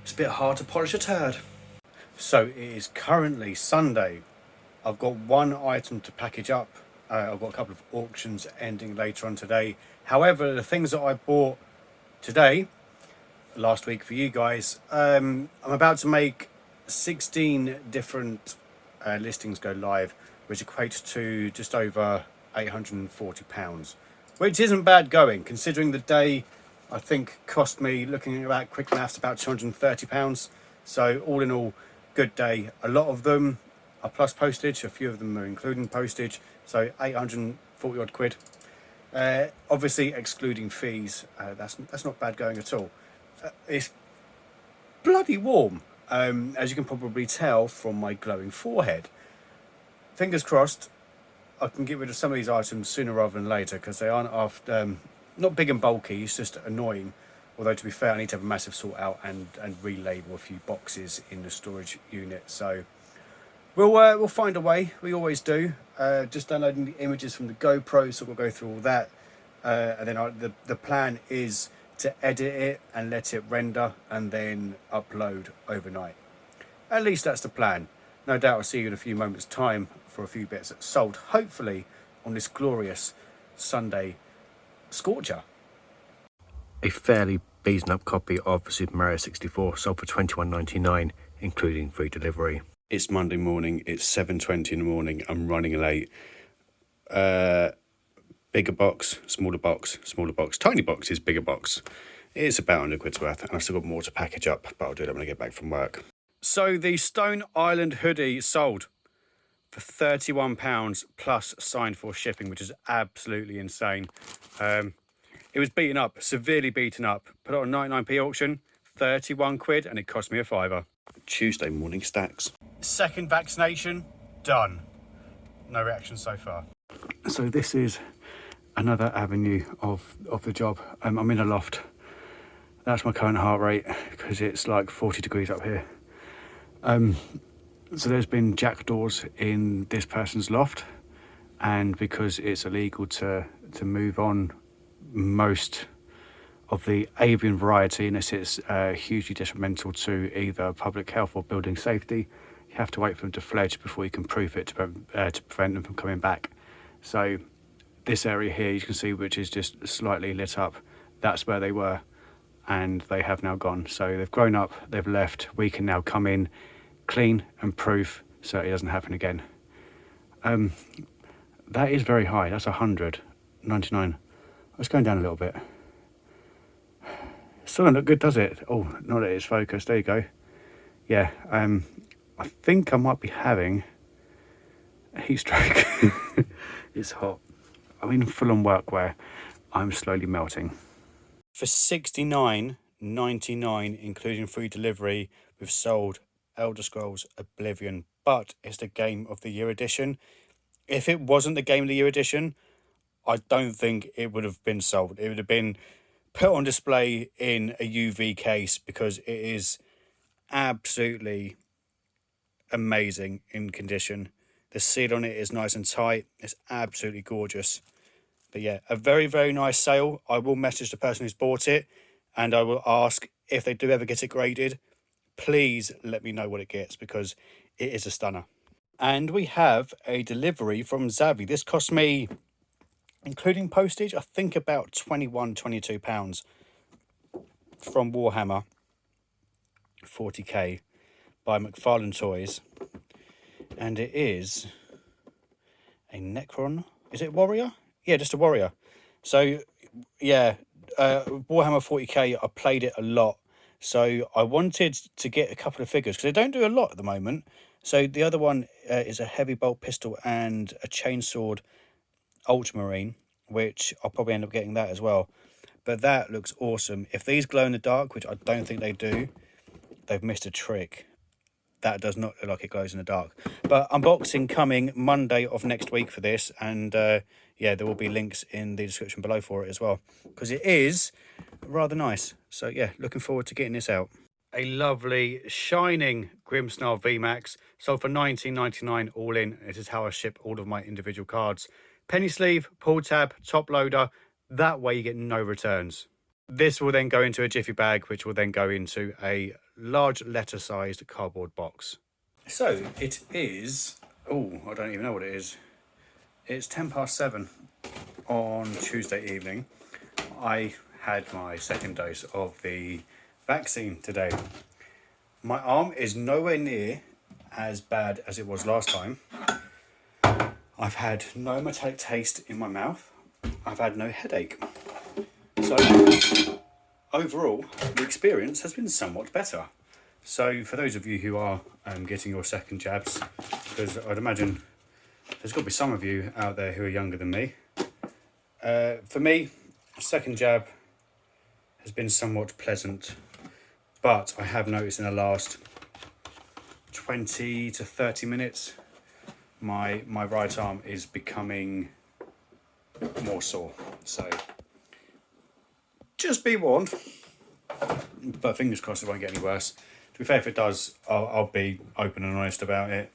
It's a bit hard to polish a turd. So it is currently Sunday. I've got one item to package up. I've got a couple of auctions ending later on today. However, the things that I bought today, last week for you guys, I'm about to make 16 different listings go live, which equates to just over £840, which isn't bad going, considering the day I think cost me, looking at about quick maths, about £230. So all in all, good day. A lot of them are plus postage, a few of them are including postage, so 840 odd quid. Obviously excluding fees, that's not bad going at all. It's bloody warm, as you can probably tell from my glowing forehead. Fingers crossed I can get rid of some of these items sooner rather than later, because they aren't after, not big and bulky, it's just annoying. Although to be fair, I need to have a massive sort out and relabel a few boxes in the storage unit. So we'll find a way. We always do. Just downloading the images from the GoPro, so we'll go through all that. And then the plan is to edit it and let it render and then upload overnight. At least that's the plan. No doubt I'll see you in a few moments' time for a few bits that sold, hopefully on this glorious Sunday scorcher. A fairly beaten up copy of Super Mario 64 sold for £21.99, including free delivery. It's Monday morning, it's 7:20 in the morning, I'm running late. Bigger box, smaller box, tiny box is bigger box. It's about 100 quid's worth, and I've still got more to package up, but I'll do that when I get back from work. So the Stone Island hoodie sold for £31 plus signed for shipping, which is absolutely insane. It was beaten up, severely beaten up. Put it on 99p auction, 31 quid, and it cost me a fiver. Tuesday morning stacks. Second vaccination, done. No reaction so far. So this is another avenue of the job. I'm in a loft. That's my current heart rate, because it's like 40 degrees up here. So there's been jackdaws in this person's loft, and because it's illegal to move on most of the avian variety unless it's hugely detrimental to either public health or building safety, you have to wait for them to fledge before you can proof it to prevent them from coming back. So this area here you can see, which is just slightly lit up, that's where they were, and they have now gone. So they've grown up, they've left. We can now come in, clean and proof, so it doesn't happen again. That is very high. That's 199. Let's go down a little bit. Still don't look good, does it? Oh, not that it's focused. There you go. Yeah, I think I might be having a heat stroke. It's hot. I'm in full-on workwear. I'm slowly melting. For $69.99, including free delivery, we've sold Elder Scrolls Oblivion, but it's the Game of the Year edition. If it wasn't the Game of the Year edition, I don't think it would have been sold. It would have been put on display in a UV case, because it is absolutely amazing in condition. The seal on it is nice and tight. It's absolutely gorgeous. But yeah, a very, very nice sale. I will message the person who's bought it, and I will ask if they do ever get it graded. Please let me know what it gets, because it is a stunner. And we have a delivery from Zavvi. This cost me, including postage, I think about £22 from Warhammer 40k by McFarlane Toys. And it is a Necron. Is it Warrior? Yeah, just a Warrior. So, yeah, Warhammer 40k, I played it a lot. So I wanted to get a couple of figures, because they don't do a lot at the moment. So the other one is a heavy bolt pistol and a chainsword ultramarine, which I'll probably end up getting that as well. But that looks awesome. If these glow in the dark, which I don't think they do, they've missed a trick. That does not look like it glows in the dark. But unboxing coming Monday of next week for this, and yeah, there will be links in the description below for it as well, because it is rather nice. So yeah, looking forward to getting this out. A lovely shining Grimsnarl VMAX, sold for $19.99 all in. This is how I ship all of my individual cards. Penny sleeve, pull tab, top loader. That way you get no returns. This will then go into a jiffy bag, which will then go into a large letter-sized cardboard box. So it is, oh, I don't even know what it is. It's 7:10 on Tuesday evening. I had my second dose of the vaccine today. My arm is nowhere near as bad as it was last time. I've had no metallic taste in my mouth. I've had no headache. So overall, the experience has been somewhat better. So for those of you who are getting your second jabs, because I'd imagine there's got to be some of you out there who are younger than me. For me, second jab has been somewhat pleasant, but I have noticed in the last 20 to 30 minutes, my right arm is becoming more sore. So just be warned, but fingers crossed it won't get any worse. To be fair, if it does, I'll be open and honest about it.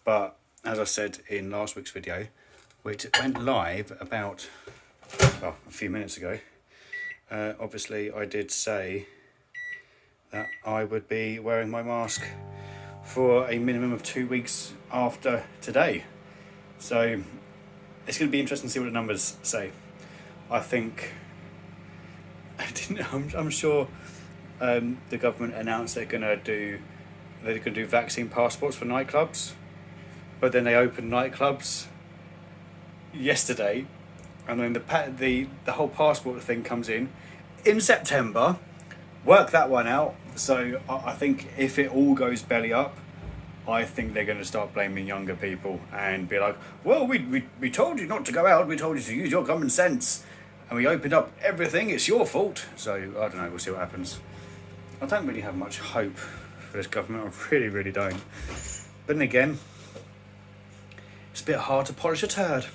But as I said in last week's video, which went live about, well, a few minutes ago, obviously I did say that I would be wearing my mask for a minimum of 2 weeks after today. So it's going to be interesting to see what the numbers say. I think, I'm sure the government announced they're going to do vaccine passports for nightclubs, but then they opened nightclubs yesterday, and then the whole passport thing comes in September. Work that one out. So I think if it all goes belly up, I think they're going to start blaming younger people and be like, well, we told you not to go out, we told you to use your common sense, and we opened up everything, it's your fault. So I don't know, we'll see what happens. I don't really have much hope for this government, I really don't. But then again, it's a bit hard to polish a turd.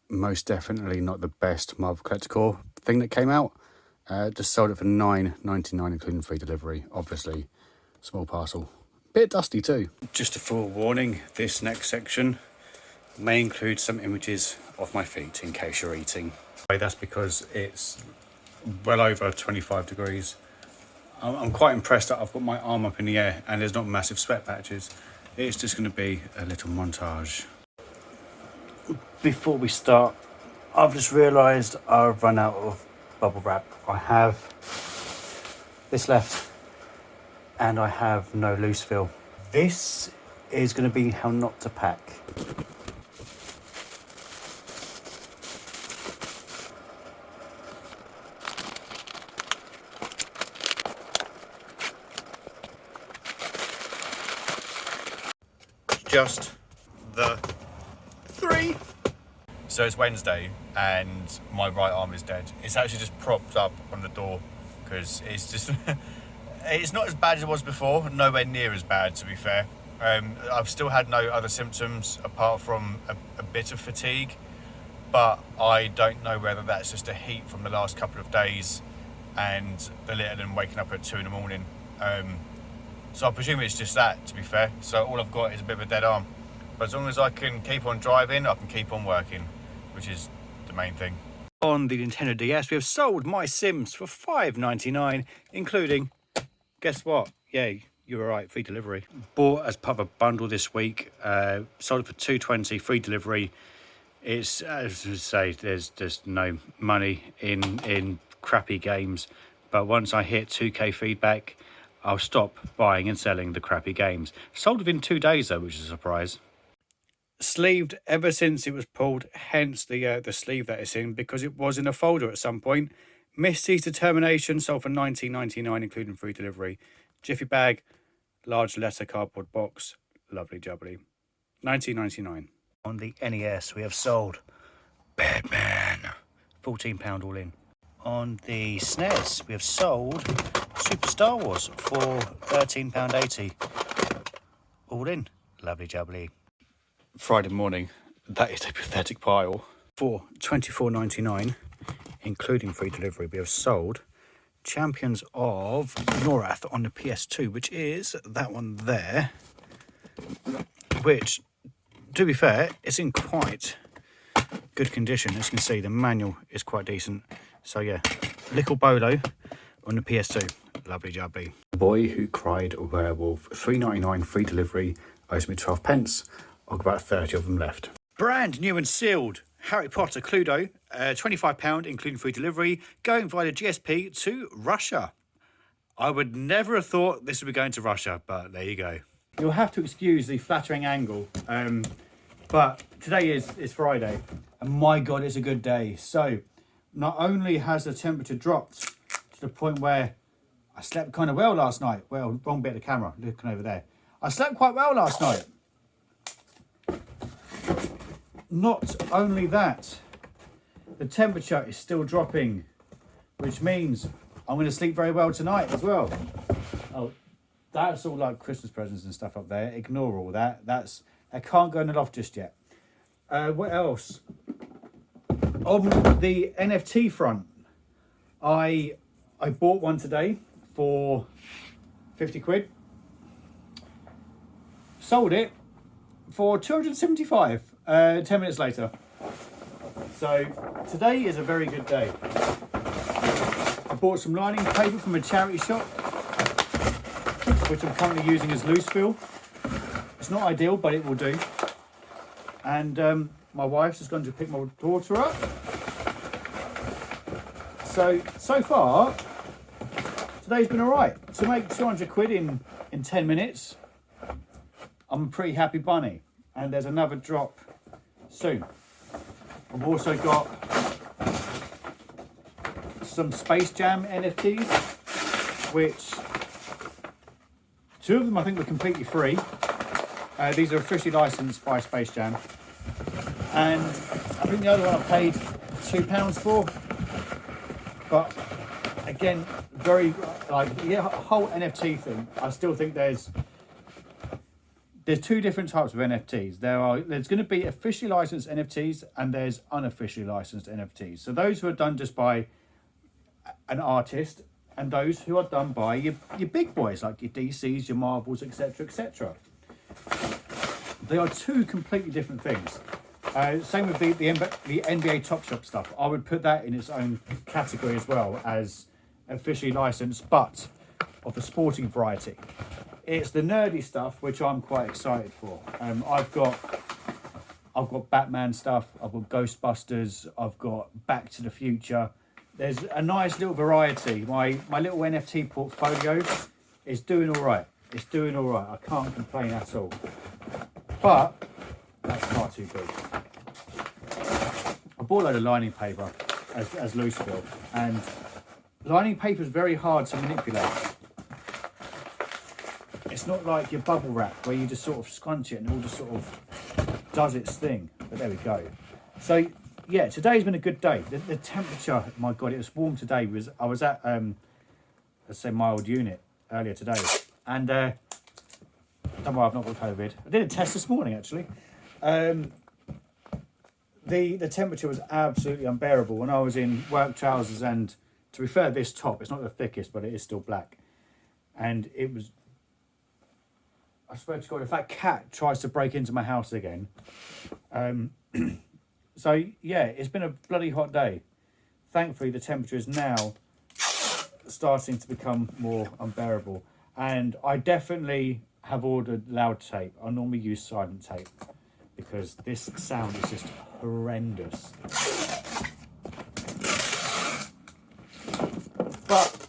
Most definitely not the best Marvel Collector thing that came out. Just sold it for $9.99 including free delivery. Obviously, small parcel. Bit dusty too. Just a forewarning, this next section may include some images of my feet in case you're eating. That's because it's well over 25 degrees. I'm quite impressed that I've got my arm up in the air and there's not massive sweat patches. It's just going to be a little montage. Before we start, I've just realised I've run out of bubble wrap. I have this left and I have no loose fill. This is going to be how not to pack. Just the 3. So it's Wednesday and my right arm is dead. It's actually just propped up on the door because it's just it's not as bad as it was before, nowhere near as bad to be fair. I've still had no other symptoms apart from a bit of fatigue, but I don't know whether that's just a heat from the last couple of days and the little and waking up at 2 in the morning. So I presume it's just that, to be fair. So all I've got is a bit of a dead arm. But as long as I can keep on driving, I can keep on working, which is the main thing. On the Nintendo DS, we have sold my Sims for $5.99, including, guess what? Yay, you were right, free delivery. Bought as part of a bundle this week, sold it for $2.20, free delivery. It's, as I say, there's no money in crappy games. But once I hit 2K feedback, I'll stop buying and selling the crappy games. Sold within 2 days though, which is a surprise. Sleeved ever since it was pulled, hence the sleeve that it's in, because it was in a folder at some point. Misty's Determination sold for $19.99 including free delivery. Jiffy bag, large letter cardboard box, lovely jubbly. $19.99. On the NES we have sold Batman, £14 all in. On the SNES we have sold Super Star Wars for £13.80 all in, lovely jubbly. Friday morning, that is a pathetic pile. For $24.99 including free delivery, we have sold Champions of Norath on the PS2, which is that one there, which, to be fair, it's in quite good condition. As you can see, the manual is quite decent. So yeah, Little Bolo on the PS2. Lovely jubbly. The Boy Who Cried a Werewolf. £3.99 free delivery. Owes me 12 pence. I've got about 30 of them left. Brand new and sealed Harry Potter Cluedo. £25 including free delivery. Going via the GSP to Russia. I would never have thought this would be going to Russia, but there you go. You'll have to excuse the flattering angle, but today is Friday, and my God, it's a good day. So, not only has the temperature dropped to the point where I slept kind of well last night. Well, wrong bit of the camera, looking over there. I slept quite well last night. Not only that, the temperature is still dropping, which means I'm going to sleep very well tonight as well. Oh, that's all like Christmas presents and stuff up there. Ignore all that. I can't go in the loft just yet. What else? On the NFT front, I bought one today for 50 quid. Sold it for 275 10 minutes later. So today is a very good day. I bought some lining paper from a charity shop, which I'm currently using as loose fill. It's not ideal, but it will do. And my wife's just going to pick my daughter up. So far, today's been all right. To make 200 quid in 10 minutes, I'm a pretty happy bunny. And there's another drop soon. I've also got some Space Jam NFTs, which two of them I think were completely free. These are officially licensed by Space Jam, and I think the other one I paid £2 for. But again, very whole NFT thing. I still think there's two different types of NFTs. There's going to be officially licensed NFTs and there's unofficially licensed NFTs. So those who are done just by an artist, and those who are done by your big boys like your DCs, your Marvels, etc., etc. They are two completely different things. Same with the NBA Top Shop stuff. I would put that in its own category as well as officially licensed, but of the sporting variety. It's the nerdy stuff which I'm quite excited for. I've got Batman stuff. I've got Ghostbusters. I've got Back to the Future. There's a nice little variety. My little NFT portfolio is doing all right. It's doing all right. I can't complain at all. But that's far too big. I bought a load of lining paper as loose fill, and lining paper is very hard to manipulate. It's not like your bubble wrap where you just sort of scrunch it and it all just sort of does its thing. But there we go. So yeah, today's been a good day. The temperature, my God, it was warm today. I was at let's say my old unit earlier today, and don't worry, I've not got COVID. I did a test this morning actually. The temperature was absolutely unbearable when I was in work trousers, and to be fair, this top, it's not the thickest, but it is still black, and it was, I swear to God, if that cat tries to break into my house again. So yeah, it's been a bloody hot day. Thankfully, the temperature is now starting to become more unbearable, and I definitely have ordered loud tape. I normally use silent tape because this sound is just horrendous. But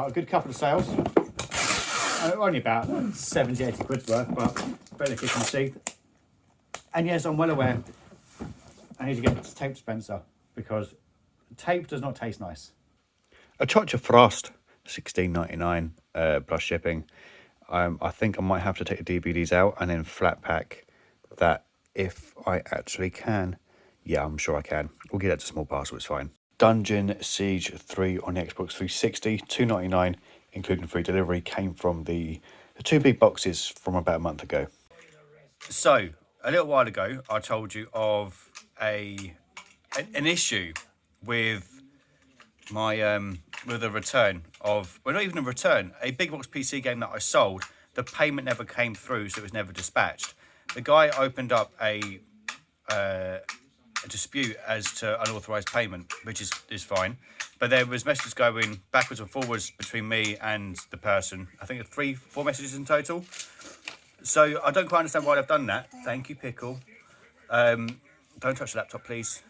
a good couple of sales. Only about 70, 80 quid's worth, but better kitchen teeth. And yes, I'm well aware I need to get this tape dispenser because tape does not taste nice. A touch of frost, $16.99 plus shipping. I think I might have to take the DVDs out and then flat pack that if I actually can. Yeah, I'm sure I can. We'll get that to small parcel, it's fine. Dungeon Siege 3 on the Xbox 360, $2.99, including free delivery, came from the two big boxes from about a month ago. So, a little while ago, I told you of an issue with my with a return of, well, not even a return, a big box PC game that I sold. The payment never came through, so it was never dispatched. The guy opened up a a dispute as to unauthorized payment, which is fine. But there was messages going backwards and forwards between me and the person. I think 3-4 messages in total. So I don't quite understand why they've done that. Thank you, Pickle. Don't touch the laptop, please.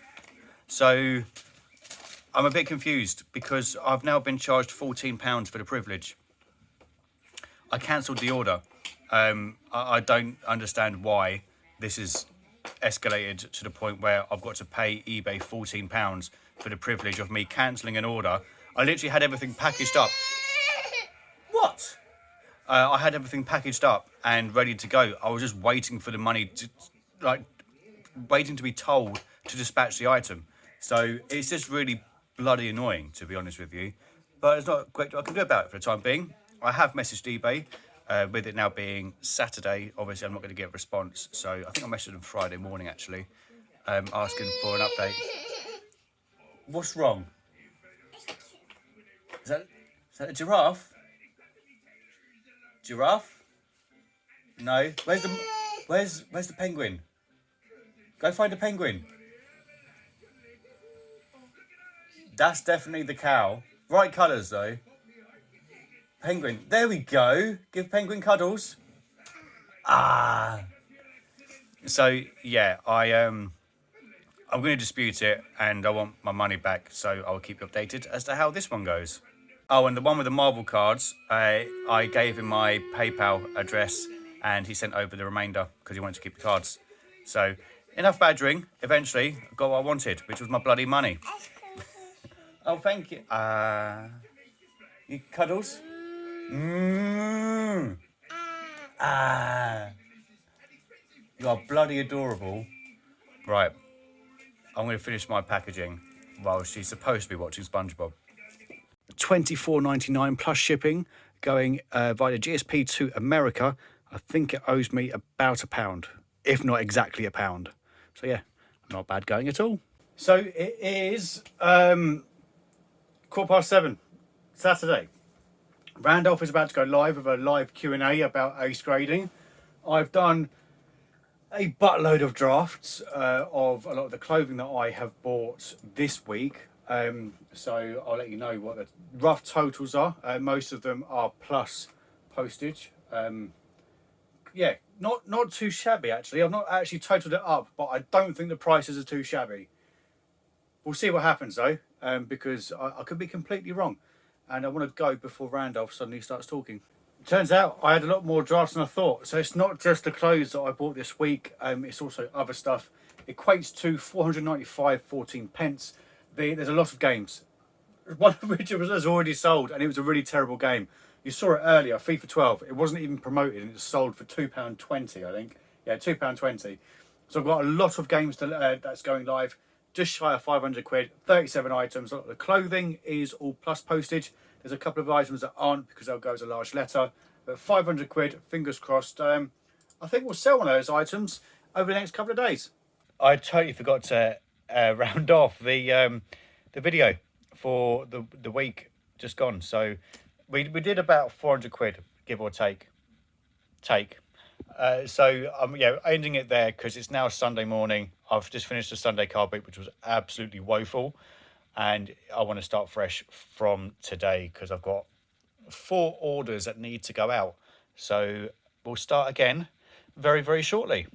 So I'm a bit confused because I've now been charged £14 for the privilege. I cancelled the order. I don't understand why this is escalated to the point where I've got to pay eBay £14 for the privilege of me cancelling an order. I literally had everything packaged up. What? I had everything packaged up and ready to go. I was just waiting for the money to, waiting to be told to dispatch the item. So it's just really bloody annoying, to be honest with you. But it's not great I can do about it for the time being. I have messaged eBay. With it now being Saturday, obviously I'm not going to get a response. So I think I messaged them Friday morning, actually, asking for an update. What's wrong? Is that a giraffe? Giraffe? No. Where's the penguin? Go find a penguin. That's definitely the cow. Right colours though. Penguin. There we go. Give penguin cuddles. Ah. So yeah, I'm going to dispute it, and I want my money back. So I'll keep you updated as to how this one goes. Oh, and the one with the marble cards, I gave him my PayPal address, and he sent over the remainder because he wanted to keep the cards. So enough badgering. Eventually, I got what I wanted, which was my bloody money. Oh, thank you. You cuddles. You are bloody adorable. Right, I'm going to finish my packaging while she's supposed to be watching SpongeBob. $24.99 plus shipping, going via GSP to America. I think it owes me about £1, if not exactly £1. So yeah, not bad going at all. So it is 7:15, Saturday. Randolph is about to go live with a live Q&A about ace grading. I've done a buttload of drafts of a lot of the clothing that I have bought this week. So I'll let you know what the rough totals are. Most of them are plus postage. Yeah, not too shabby actually. I've not actually totaled it up, but I don't think the prices are too shabby. We'll see what happens though, because I could be completely wrong. And I want to go before Randolph suddenly starts talking. Turns out I had a lot more drafts than I thought. So it's not just the clothes that I bought this week, it's also other stuff. Equates to 495.14 pence. There's a lot of games. One of which was already sold, and it was a really terrible game. You saw it earlier, FIFA 12. It wasn't even promoted, and it was sold for £2.20, I think. Yeah, £2.20. So I've got a lot of games that's going live. Just shy of 500 quid, 37 items. The clothing is all plus postage. There's a couple of items that aren't because they'll go as a large letter. But 500 quid, fingers crossed. I think we'll sell one of those items over the next couple of days. I totally forgot to round off the video for the week just gone. So we did about 400 quid, give or take. Yeah, ending it there because it's now Sunday morning. I've just finished the Sunday carboot, which was absolutely woeful, and I want to start fresh from today because I've got 4 orders that need to go out. So we'll start again very, very shortly.